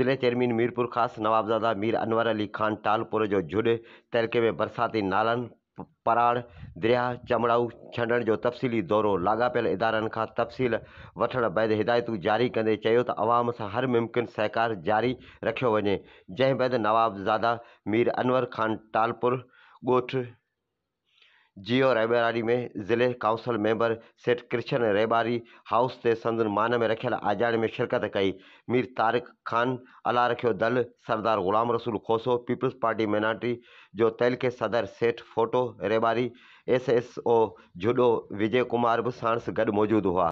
ज़िले चेयरमैन मीरपुर ख़ास नवाबज़ादा मीर अनवर अली खान टालपुर जो झुड तहलके में बरसाती नालनि पराड़ दरिया चमड़ाऊ छंडण जो तफ़सीली दौरो लाॻापियल इदारनि खां तफ़सील वठण बैदि हिदायतूं जारी कंदे चयो त अवाम सां हर मुमकिन सहकार जारी रखियो वञे। जंहिं बैदि नवाबज़ादा मीर अनवर खान टालपुर ॻोठ जियो रेबारी में ज़िले काउंसिल मेंबर सेठ कृष्ण रेबारी हाउस ते संदन मान में रखियल आजाणे में शिरकत कई। मीर तारिक खान अला रखियो दल सरदार ग़ुलाम रसूल खोसो पीपल्स पार्टी माइनॉरिटी जो तहलके सदर सेठ फोटो रेबारी SSO झुडो विजय कुमार भी साणस गॾु मौजूद हुआ।